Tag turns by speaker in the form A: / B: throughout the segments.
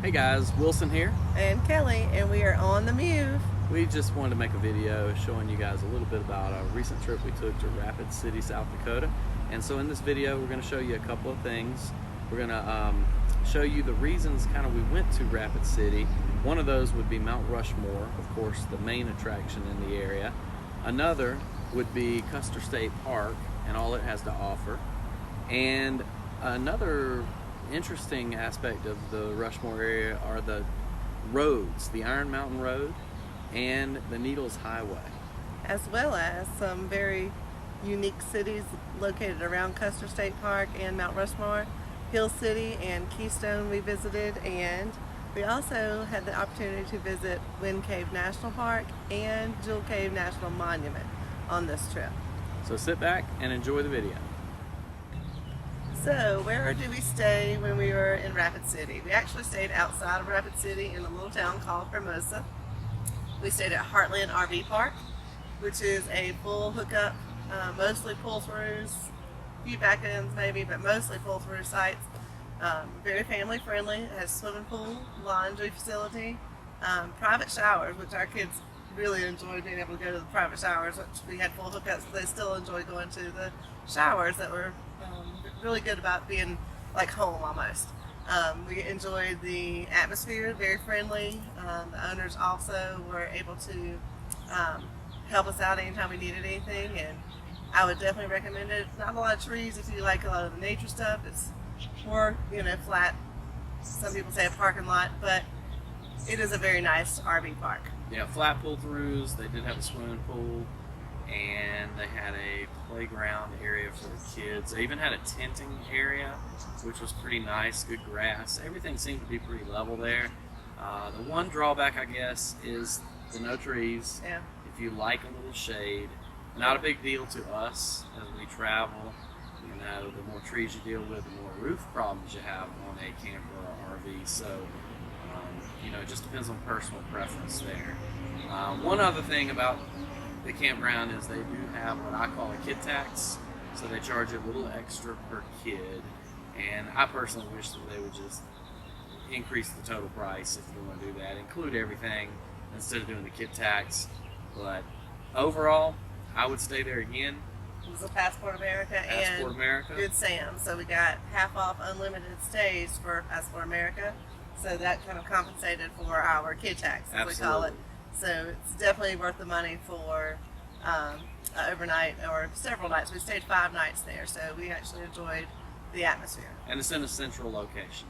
A: Hey guys, Wilson here.
B: And Kelly, and we are on the Mewve.
A: We just wanted to make a video showing you guys a little bit about a recent trip we took to Rapid City, South Dakota. And so in this video, we're going to show you a couple of things. We're going to show you the reasons kind of we went to Rapid City. One of those would be Mount Rushmore, of course, the main attraction in the area. Another would be Custer State Park and all it has to offer. And another interesting aspect of the Rushmore area are the roads, the Iron Mountain Road and the Needles Highway.
B: As well as some very unique cities located around Custer State Park and Mount Rushmore. Hill City and Keystone we visited, and we also had the opportunity to visit Wind Cave National Park and Jewel Cave National Monument on this trip.
A: So sit back and enjoy the video.
B: So where did we stay when we were in Rapid City? We actually stayed outside of Rapid City in a little town called Hermosa. We stayed at Heartland RV Park, which is a full hookup, mostly pull-throughs, a few back-ends maybe, but mostly pull-through sites. Very family friendly. It has swimming pool, laundry facility, private showers, which our kids really enjoyed being able to go to the private showers, which we had full hookups, but they still enjoyed going to the showers that were really good about being like home almost. We enjoyed the atmosphere, very friendly. The owners also were able to help us out anytime we needed anything, and I would definitely recommend it. Not a lot of trees if you like a lot of the nature stuff. It's more, flat. Some people say a parking lot, but it is a very nice RV park.
A: Yeah, flat pull-throughs. They did have a swimming pool, and they had a playground area for the kids. They even had a tenting area, which was pretty nice, good grass. Everything seemed to be pretty level there. The one drawback, I guess, is the no trees.
B: Yeah.
A: If you like a little shade, not a big deal to us as we travel. The more trees you deal with, the more roof problems you have on a camper or RV. So, it just depends on personal preference there. One other thing about the campground is they do have what I call a kid tax. So they charge you a little extra per kid. And I personally wish that they would just increase the total price if you want to do that. Include everything instead of doing the kid tax. But overall, I would stay there again.
B: It was a Passport America
A: Passport
B: and
A: America.
B: Good Sam. So we got half off unlimited stays for Passport America. So that kind of compensated for our kid tax, as we call it. So it's definitely worth the money for overnight or several nights. We stayed 5 nights there, so we actually enjoyed the atmosphere.
A: And it's in a central location.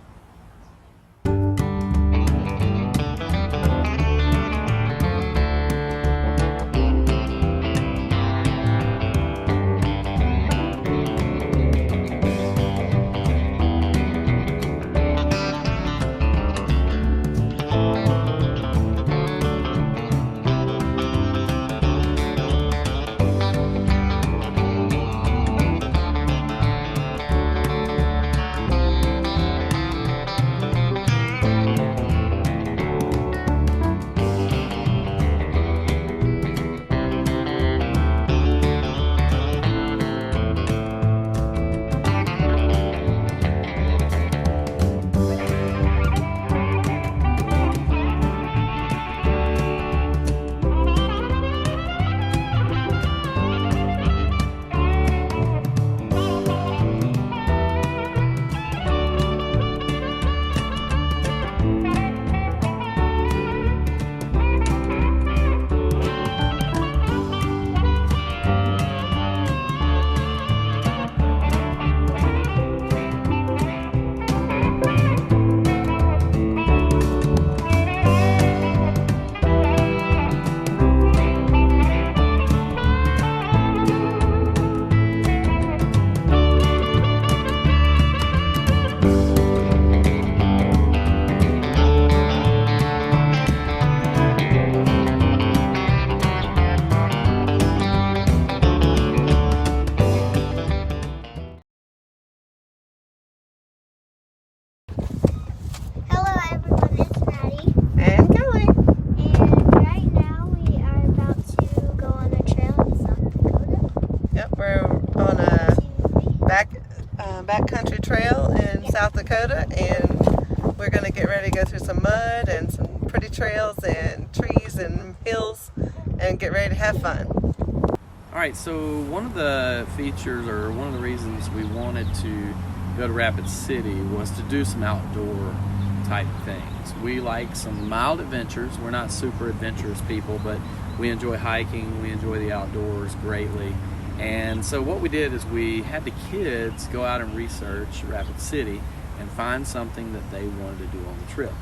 A: backcountry trail in South Dakota, and
B: we're going to get ready to go through some mud and some pretty trails and trees and hills and get ready to have fun.
A: All right, so one of the features, or one of the reasons we wanted to go to Rapid City was to do some outdoor type things. We like some mild adventures. We're not super adventurous people, but we enjoy hiking, we enjoy the outdoors greatly. And so what we did is we had the kids go out and research Rapid City and find something that they wanted to do on the trip.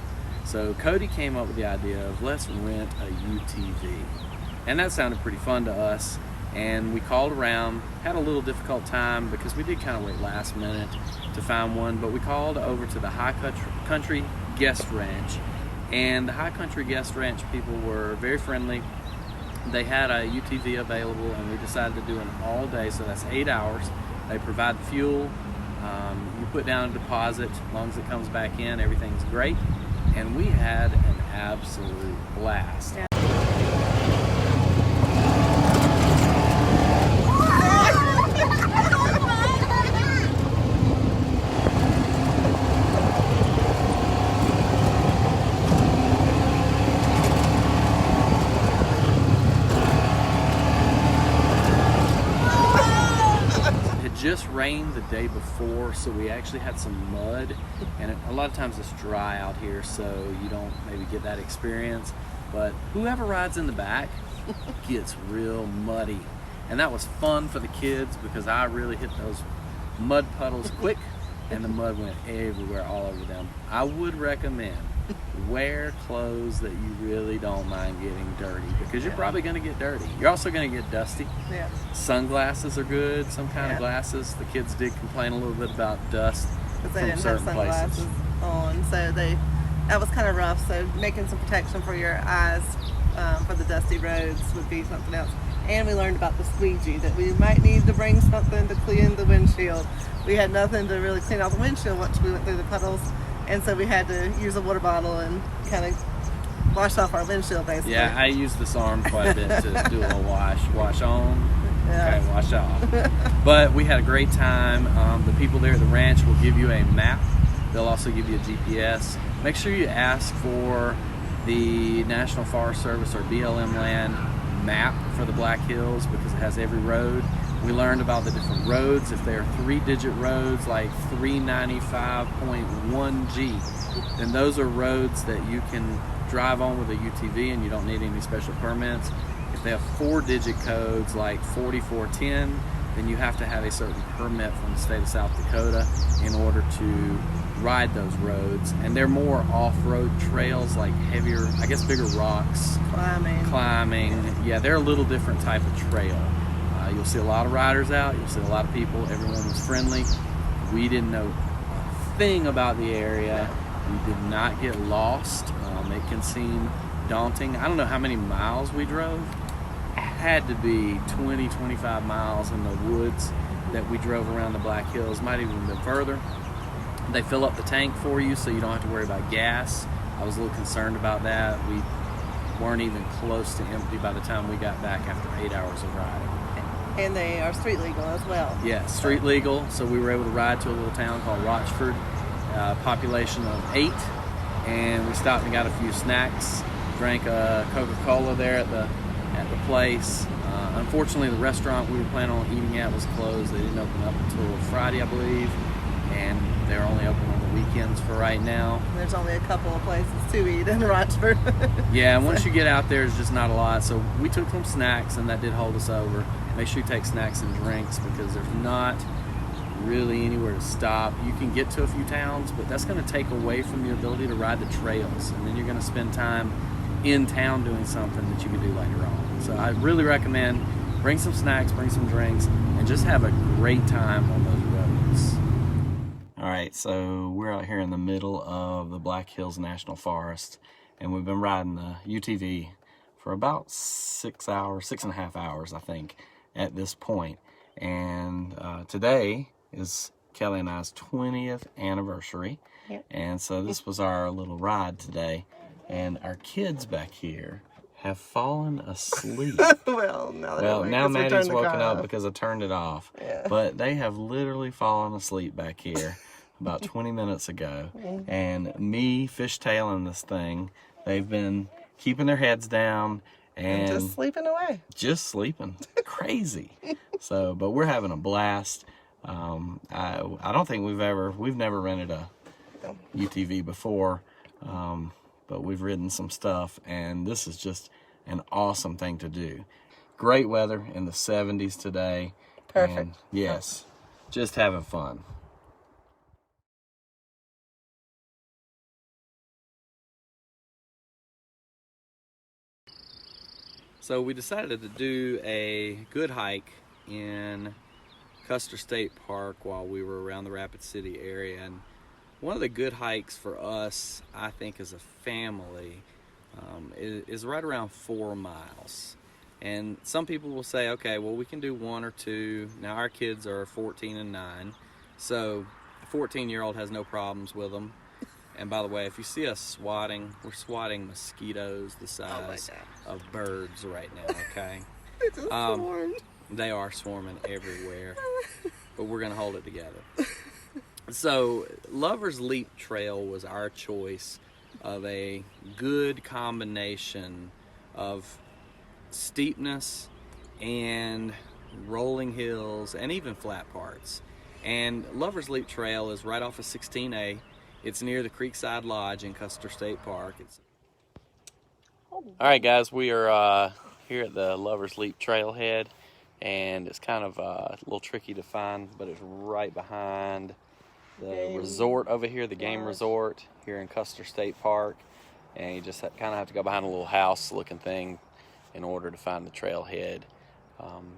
A: So Cody came up with the idea of, let's rent a UTV. And that sounded pretty fun to us. And we called around, had a little difficult time because we did kind of wait last minute to find one, but we called over to the High Country Guest Ranch. And the High Country Guest Ranch people were very friendly. They had a UTV available, and we decided to do an all day, so that's 8 hours. They provide the fuel. You put down a deposit. As long as it comes back in, everything's great. And we had an absolute blast.
B: Yeah.
A: Just rained the day before, so we actually had some mud, and a lot of times it's dry out here, so you don't maybe get that experience, but whoever rides in the back gets real muddy, and that was fun for the kids because I really hit those mud puddles quick, and the mud went everywhere, all over them. I would recommend wear clothes that you really don't mind getting dirty, because you're probably going to get dirty. You're also going to get dusty.
B: Yeah.
A: Sunglasses are good, some kind of glasses. The kids did complain a little bit about dust
B: Because they
A: from
B: didn't have
A: certain
B: sunglasses
A: places.
B: on, so that was kind of rough. So making some protection for your eyes for the dusty roads would be something else. And we learned about the squeegee, that we might need to bring something to clean the windshield. We had nothing to really clean out the windshield once we went through the puddles, and so we had to use a water bottle and kind of wash off our windshield, basically.
A: Yeah, I use this arm quite a bit to do a little wash on, okay, wash off. But we had a great time. The people there at the ranch will give you a map. They'll also give you a GPS. Make sure you ask for the National Forest Service or BLM land map for the Black Hills, because it has every road. We learned about the different roads. If they're 3-digit roads like 395.1G, then those are roads that you can drive on with a UTV and you don't need any special permits. If they have 4-digit codes like 4410, then you have to have a certain permit from the state of South Dakota in order to ride those roads. And they're more off-road trails, like heavier, I guess bigger rocks. Climbing. Yeah, they're a little different type of trail. You'll see a lot of riders out. You'll see a lot of people. Everyone was friendly. We didn't know a thing about the area. We did not get lost. It can seem daunting. I don't know how many miles we drove. It had to be 20, 25 miles in the woods that we drove around the Black Hills. Might even been further. They fill up the tank for you, so you don't have to worry about gas. I was a little concerned about that. We weren't even close to empty by the time we got back after 8 hours of riding.
B: And they are street legal as well.
A: Yeah, street legal. So we were able to ride to a little town called Rochford, population of 8, and we stopped and got a few snacks. Drank a Coca-Cola there at the place. Unfortunately, the restaurant we were planning on eating at was closed. They didn't open up until Friday, I believe, and they're only open on the weekends for right now.
B: There's only a couple of places to eat in Rochford.
A: Yeah, and once you get out there, it's just not a lot. So we took some snacks, and that did hold us over. Make sure you take snacks and drinks, because there's not really anywhere to stop. You can get to a few towns, but that's going to take away from your ability to ride the trails, and then you're going to spend time in town doing something that you can do later on. So I really recommend bring some snacks, bring some drinks, and just have a great time on those roads. All right, so we're out here in the middle of the Black Hills National Forest, and we've been riding the UTV for about 6.5 hours, I think, at this point. And today is Kelly and I's 20th anniversary.
B: Yep.
A: And so this was our little ride today. And our kids back here have fallen asleep.
B: Well,
A: now Maddie's woken up because I turned it off.
B: Yeah.
A: But they have literally fallen asleep back here. about 20 minutes ago, and me fishtailing this thing. They've been keeping their heads down and
B: just sleeping away.
A: Just sleeping. Crazy. So, but we're having a blast. I don't think we've never rented a UTV before, but we've ridden some stuff, and this is just an awesome thing to do. Great weather in the 70s today.
B: Perfect.
A: And yes, just having fun. So we decided to do a good hike in Custer State Park while we were around the Rapid City area. And one of the good hikes for us, I think, as a family, is right around 4 miles. And some people will say, okay, well, we can do 1 or 2. Now our kids are 14 and 9, so a 14-year-old has no problems with them. And by the way, if you see us swatting, we're swatting mosquitoes the size of birds right now, okay?
B: They just swarmed.
A: They are swarming everywhere, but we're gonna hold it together. So, Lover's Leap Trail was our choice of a good combination of steepness and rolling hills and even flat parts. And Lover's Leap Trail is right off of 16A. It's near the Creekside Lodge in Custer State Park. All right, guys, we are here at the Lover's Leap Trailhead, and it's kind of a little tricky to find, but it's right behind the resort over here, the game resort here in Custer State Park. And you just kind of have to go behind a little house-looking thing in order to find the trailhead.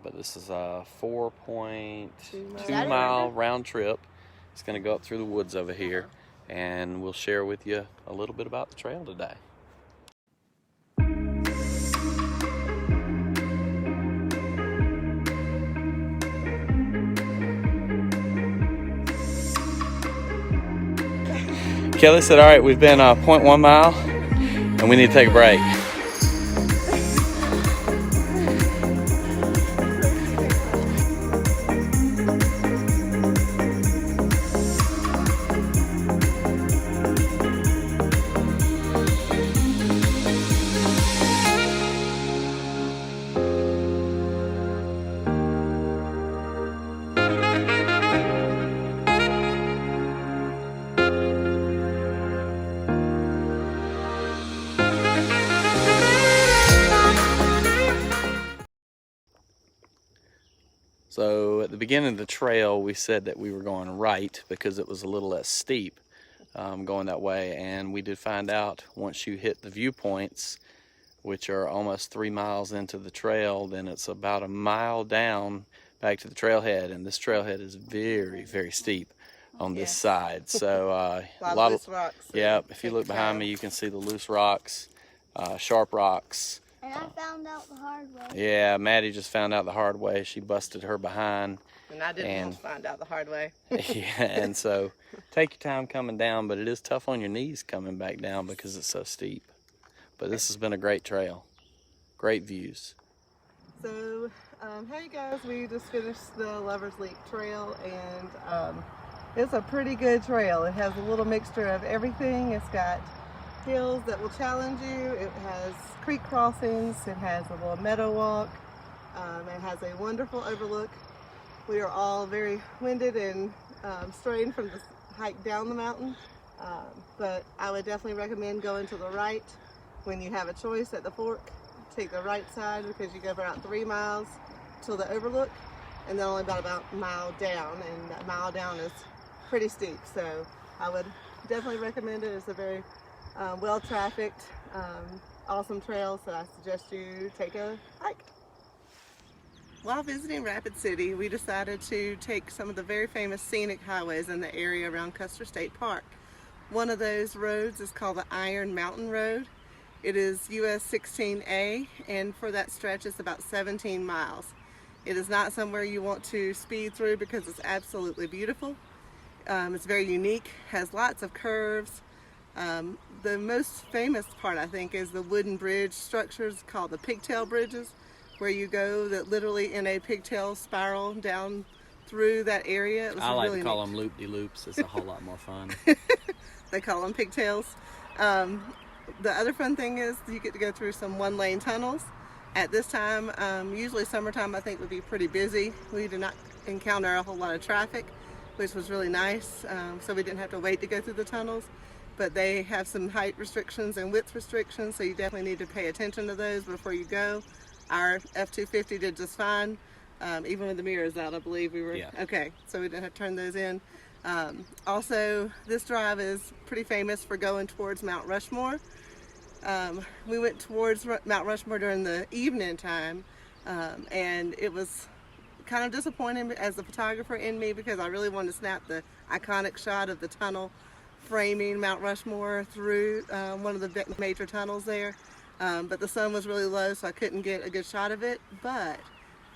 A: But this is a 4.2 mile round trip. It's going to go up through the woods over here, and we'll share with you a little bit about the trail today. Kelly said, all right, we've been 0.1 mile and we need to take a break. So at the beginning of the trail, we said that we were going right because it was a little less steep going that way. And we did find out once you hit the viewpoints, which are almost 3 miles into the trail, then it's about a mile down back to the trailhead. And this trailhead is very, very steep on this side. So
B: a lot of loose rocks.
A: Yeah, if you look behind me, you can see the loose rocks, sharp rocks.
C: And I found out the hard way.
A: Yeah, Maddie just found out the hard way. She busted her behind.
B: And I didn't find out the hard way.
A: Yeah, and so take your time coming down, but it is tough on your knees coming back down because it's so steep. But this has been a great trail. Great views.
B: So, hey guys, we just finished the Lover's Leap Trail, and it's a pretty good trail. It has a little mixture of everything. It's got hills that will challenge you. It has creek crossings. It has a little meadow walk. It has a wonderful overlook. We are all very winded and strained from the hike down the mountain, but I would definitely recommend going to the right when you have a choice at the fork. Take the right side because you go about 3 miles till the overlook, and then only about a mile down, and that mile down is pretty steep. So I would definitely recommend it. It's a very well-trafficked, awesome trail, so I suggest you take a hike. While visiting Rapid City, we decided to take some of the very famous scenic highways in the area around Custer State Park. One of those roads is called the Iron Mountain Road. It is US 16A, and for that stretch it's about 17 miles. It is not somewhere you want to speed through because it's absolutely beautiful. It's very unique, has lots of curves. The most famous part, I think, is the wooden bridge structures called the pigtail bridges, where you go that literally in a pigtail spiral down through that area. It was
A: I like
B: really
A: to call
B: neat.
A: them loop-de-loops. It's a whole lot more fun.
B: They call them pigtails. The other fun thing is you get to go through some one-lane tunnels. At this time, usually summertime, I think would be pretty busy. We did not encounter a whole lot of traffic, which was really nice. So we didn't have to wait to go through the tunnels. But they have some height restrictions and width restrictions, so you definitely need to pay attention to those before you go. Our F-250 did just fine, even with the mirrors out, I believe we were.
A: Yeah.
B: Okay, so we didn't have to turn those in. Also, this drive is pretty famous for going towards Mount Rushmore. We went towards Mount Rushmore during the evening time, and it was kind of disappointing as the photographer in me because I really wanted to snap the iconic shot of the tunnel framing Mount Rushmore through one of the major tunnels there. But the sun was really low, so I couldn't get a good shot of it. But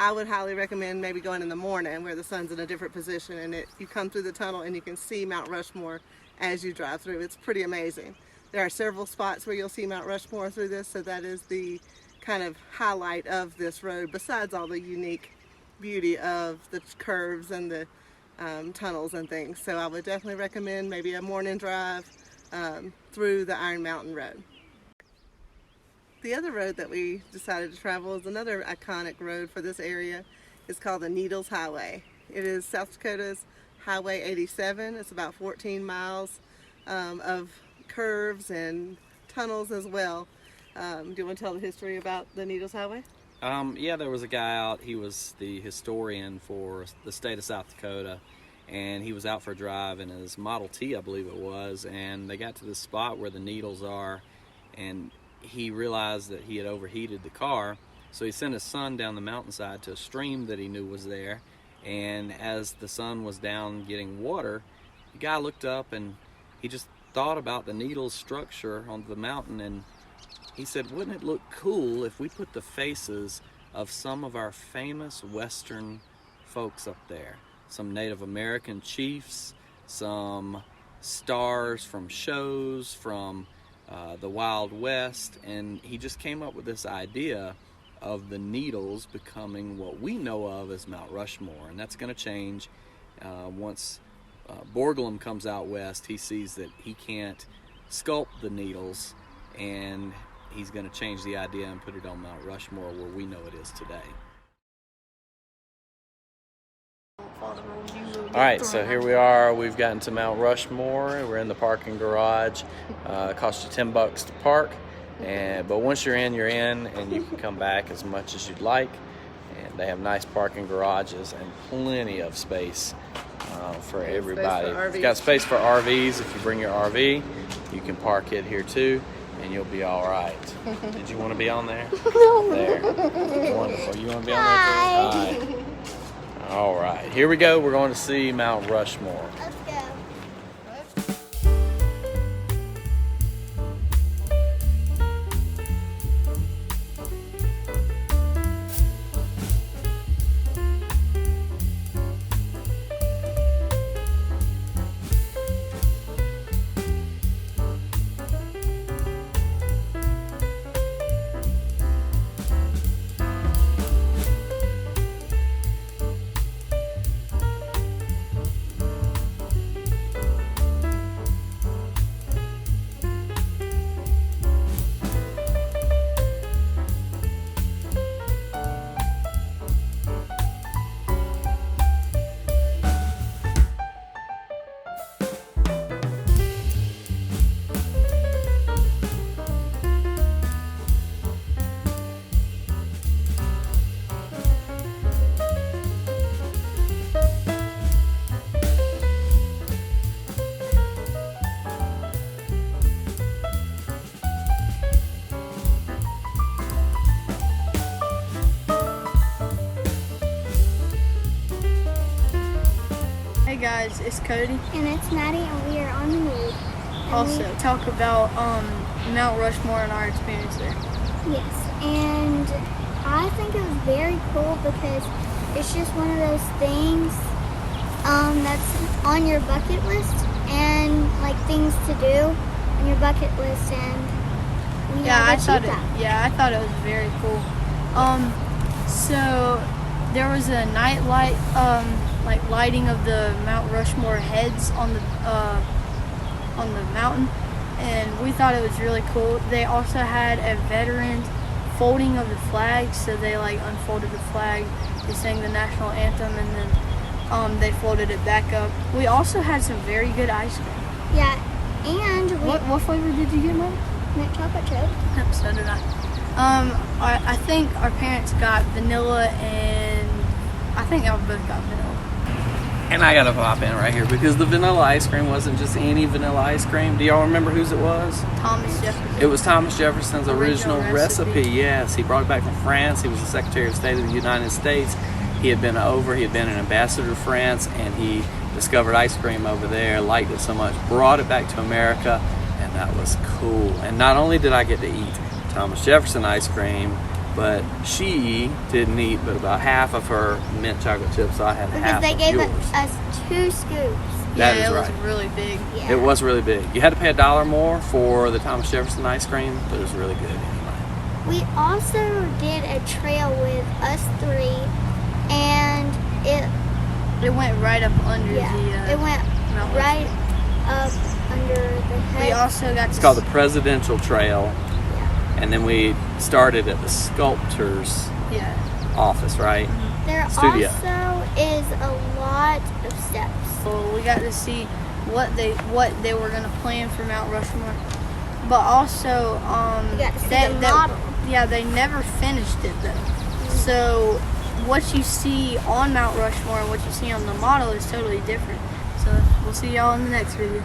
B: I would highly recommend maybe going in the morning where the sun's in a different position and you come through the tunnel and you can see Mount Rushmore as you drive through. It's pretty amazing. There are several spots where you'll see Mount Rushmore through this, so that is the kind of highlight of this road, besides all the unique beauty of the curves and the tunnels and things. So I would definitely recommend maybe a morning drive through the Iron Mountain Road. The other road that we decided to travel is another iconic road for this area. It's called the Needles Highway. It is South Dakota's Highway 87. It's about 14 miles of curves and tunnels as well. Do you want to tell the history about the Needles Highway?
A: Yeah, there was a guy out. He was the historian for the state of South Dakota, and he was out for a drive in his Model T, I believe it was, and they got to this spot where the needles are, and he realized that he had overheated the car, so he sent his son down the mountainside to a stream that he knew was there, and as the sun was down getting water, the guy looked up and he just thought about the needles structure on the mountain, and he said, wouldn't it look cool if we put the faces of some of our famous Western folks up there? Some Native American chiefs, some stars from shows, from the Wild West, and he just came up with this idea of the needles becoming what we know of as Mount Rushmore, and that's going to change once Borglum comes out west. He sees that he can't sculpt the needles, and he's going to change the idea and put it on Mount Rushmore where we know it is today. Alright, so here we are. We've gotten to Mount Rushmore. We're in the parking garage. It costs you $10 to park, but once you're in, and you can come back as much as you'd like. And they have nice parking garages and plenty of space for everybody. It's got space for RVs. If you bring your RV, you can park it here too, and you'll be all right. Did you want to be on there? There. Wonderful. You want to be on there too? Hi. All right. Here we go. We're going to see Mount Rushmore.
C: Let's go.
D: Hey guys, it's Cody.
C: And it's Maddie, and we are on the Mewve.
D: Also, talk about Mount Rushmore and our experience there.
C: Yes, and I think it was very cool because it's just one of those things that's on your bucket list and like things to do on your bucket list, and
D: I thought it was very cool. So there was a night light like lighting of the Mount Rushmore heads on the mountain, and we thought it was really cool. They also had a veterans folding of the flag, so they like unfolded the flag, they sang the national anthem, and then they folded it back up. We also had some very good ice cream.
C: Yeah, and
D: What flavor did you get, Mom?
C: mint chocolate chip.
D: So did I. I think our parents got vanilla, and I think I both got vanilla.
A: And I gotta pop in right here because the vanilla ice cream wasn't just any vanilla ice cream. Do y'all remember whose it was?
D: Thomas Jefferson.
A: It was Thomas Jefferson's original
D: recipe.
A: recipe. Yes, he brought it back from France. He was the Secretary of State of the United States. He had been an ambassador to France, and he discovered ice cream over there, liked it so much, brought it back to America, and that was cool. And not only did I get to eat Thomas Jefferson ice cream, but she didn't eat but about half of her mint chocolate chips, so I had
C: Because
A: half
C: they
A: of
C: gave
A: yours.
C: us 2 scoops.
A: That
D: Yeah,
A: is
D: it was
A: right.
D: really big.
C: Yeah.
A: It was really big. You had to pay $1 more for the Thomas Jefferson ice cream, but it was really good anyway.
C: We also did a trail with us 3, and
D: It went right up under
C: it went
D: Mount
C: right up under the head.
D: We also got
A: It's called the Presidential Trail,
C: Yeah.
A: and then we started at the sculptor's office, right?
C: There
A: Studio.
C: also is a lot of steps.
D: So we got to see what they were gonna plan for Mount Rushmore, but also
C: We got to see the model.
D: Yeah, they never finished it though. So what you see on Mount Rushmore and what you see on the model is totally different. So we'll see y'all in the next video.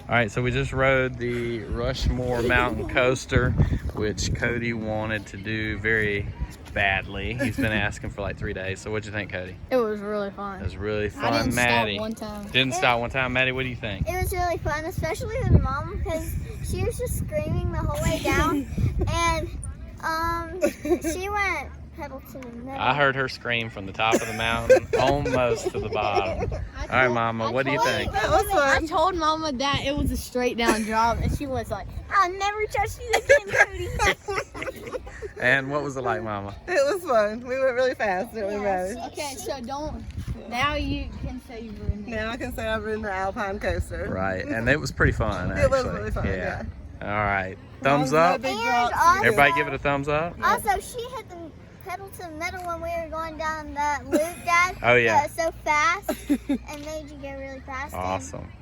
A: All right, so we just rode the Rushmore mountain coaster, which Cody wanted to do very badly. He's been asking for like 3 days. So what'd you think, Cody?
D: It was really fun.
A: It was really fun.
D: I didn't
A: Maddie
D: stop one time.
A: didn't stop one time. Maddie, what do you think?
C: It was really fun, especially with Mom, because she was just screaming the whole way down, and she went pedal to the metal.
A: I heard her scream from the top of the mountain almost to the bottom. All right, Mama, what do you think?
B: That was
D: I
B: fun.
D: told Mama that it was a straight down drop, and she was like,
C: I'll never touch you again, Cody.
A: And what was it like, Mama?
B: It was fun. We went really fast, didn't we, Maddie?
D: okay, so don't. Now you can say you've ridden it.
B: Now I can say I've ridden the alpine coaster.
A: Right, and it was pretty fun, actually.
B: It was really fun, yeah.
A: All right, thumbs
B: Mom's
A: up.
B: got big
C: And
B: drops.
C: also-
A: Everybody give it a thumbs up.
C: Also, she hit the pedal to the metal when we were going down that loop, Dad.
A: Oh, yeah.
C: So fast, and made you go really fast. and-
A: Awesome.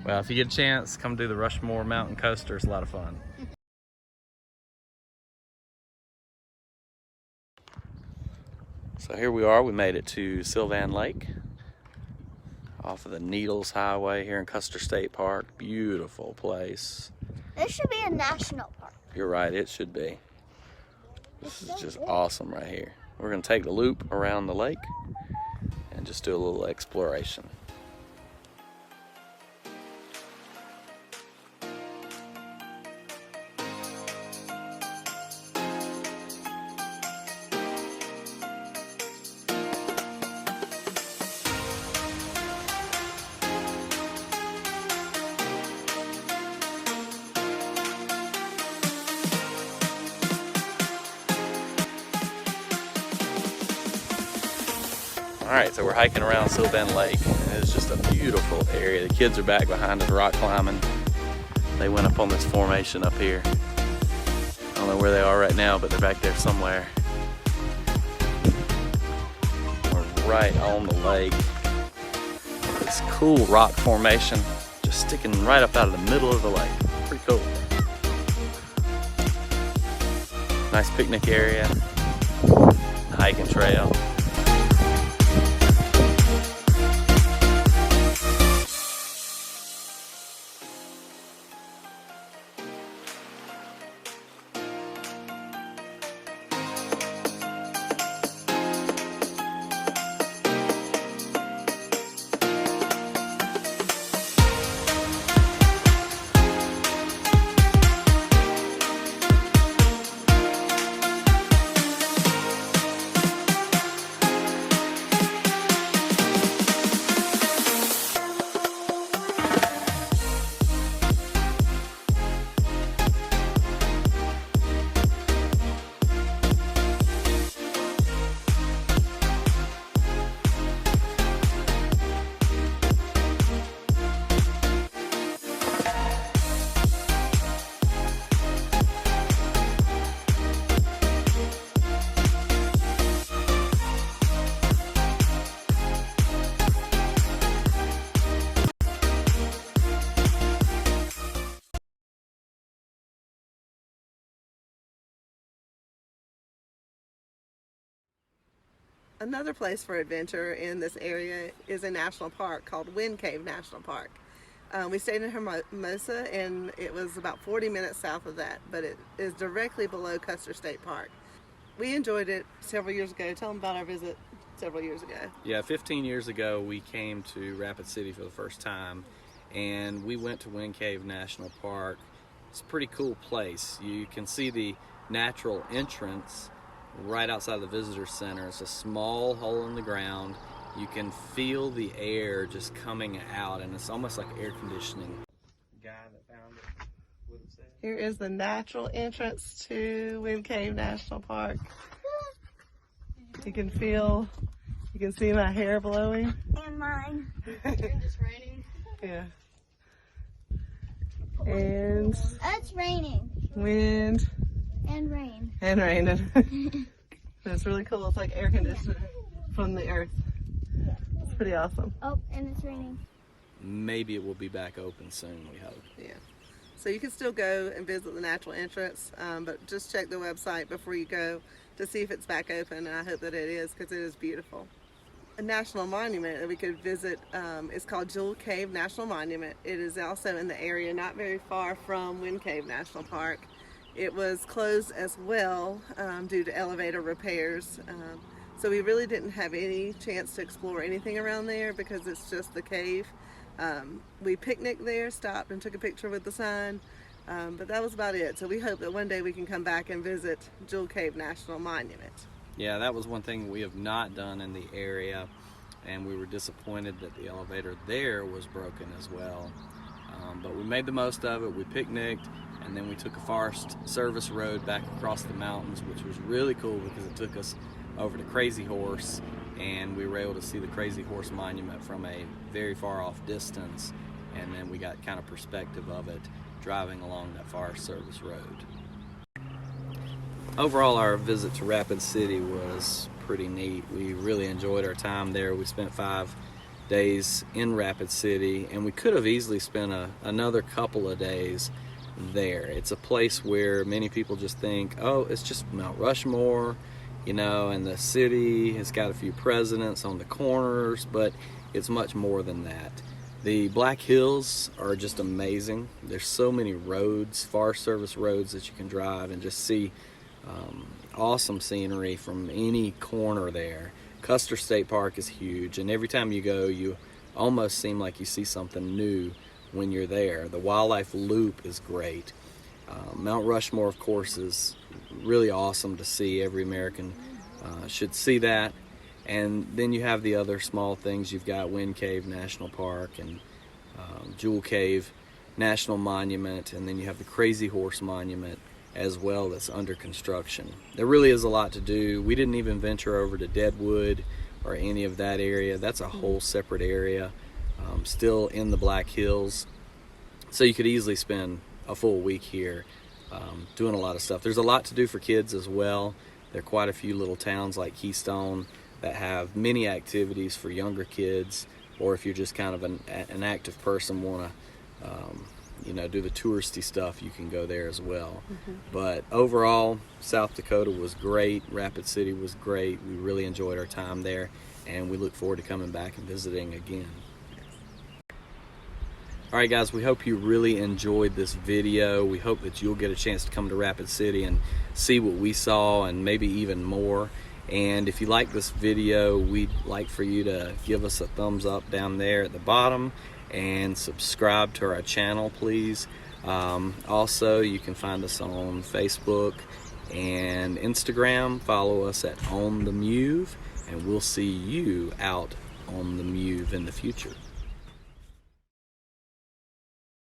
A: Well, if you get a chance, come do the Rushmore mountain coaster. It's a lot of fun. So here we are. We made it to Sylvan Lake. off of the Needles Highway here in Custer State Park. Beautiful place.
C: This should be a national park.
A: You're right, it should be. This is just awesome right here. We're gonna take the loop around the lake and just do a little exploration. All right, so we're hiking around Sylvan Lake. It's just a beautiful area. The kids are back behind us rock climbing. They went up on this formation up here. I don't know where they are right now, but they're back there somewhere. We're right on the lake. This cool rock formation just sticking right up out of the middle of the lake. Pretty cool. Nice picnic area, hiking trail.
B: Another place for adventure in this area is a national park called Mewve National Park. We stayed in Hermosa, and it was about 40 minutes south of that, but it is directly below Custer State Park. We enjoyed it several years ago. Tell them about our visit several years ago.
A: Yeah, 15 years ago we came to Rapid City for the first time, and we went to Mewve National Park. It's a pretty cool place. You can see the natural entrance right outside the visitor center. It's a small hole in the ground. You can feel the air just coming out, and it's almost like air conditioning. The guy that found it would have said.
B: Here is the natural entrance to Mewve National Park. You can see my hair blowing.
C: And mine.
D: It's raining.
B: Yeah. And
C: It's raining.
B: wind
C: And rain.
B: and rain. It's really cool. It's like air conditioning from the earth. It's pretty awesome.
C: Oh, and it's raining.
A: Maybe it will be back open soon, we hope.
B: Yeah. So you can still go and visit the natural entrance, but just check the website before you go to see if it's back open, and I hope that it is, because it is beautiful. A national monument that we could visit is called Jewel Cave National Monument. It is also in the area not very far from Mewve National Park. It was closed as well due to elevator repairs. So we really didn't have any chance to explore anything around there because it's just the cave. We picnicked there, stopped and took a picture with the sign, but that was about it. So we hope that one day we can come back and visit Jewel Cave National Monument.
A: Yeah, that was one thing we have not done in the area, and we were disappointed that the elevator there was broken as well. But we made the most of it. We picnicked, and then we took a Forest Service road back across the mountains, which was really cool because it took us over to Crazy Horse, and we were able to see the Crazy Horse Monument from a very far off distance, and then we got kind of perspective of it driving along that Forest Service road. Overall, our visit to Rapid City was pretty neat. We really enjoyed our time there. We spent 5 days in Rapid City, and we could have easily spent another couple of days there. It's a place where many people just think, oh, it's just Mount Rushmore, you know, and the city has got a few presidents on the corners, but it's much more than that. The Black Hills are just amazing. There's so many roads, Forest Service roads, that you can drive and just see awesome scenery from any corner there. Custer State Park is huge, and every time you go, you almost seem like you see something new when you're there. The wildlife loop is great. Mount Rushmore, of course, is really awesome to see. Every American should see that. And then you have the other small things. You've got Wind Cave National Park and Jewel Cave National Monument, and then you have the Crazy Horse Monument as well that's under construction. There really is a lot to do. We didn't even venture over to Deadwood or any of that area. That's a whole separate area, still in the Black Hills. So you could easily spend a full week here doing a lot of stuff. There's a lot to do for kids as well. There are quite a few little towns like Keystone that have many activities for younger kids, or if you're just kind of an active person, want to do the touristy stuff, you can go there as well. But overall, South Dakota was great. Rapid City was great. We really enjoyed our time there, and we look forward to coming back and visiting again. Alright guys, we hope you really enjoyed this video. We hope that you'll get a chance to come to Rapid City and see what we saw, and maybe even more. And if you like this video, we'd like for you to give us a thumbs up down there at the bottom and subscribe to our channel, please. Also, you can find us on Facebook and Instagram. Follow us at On the Mewve, and we'll see you out on the Mewve in the future.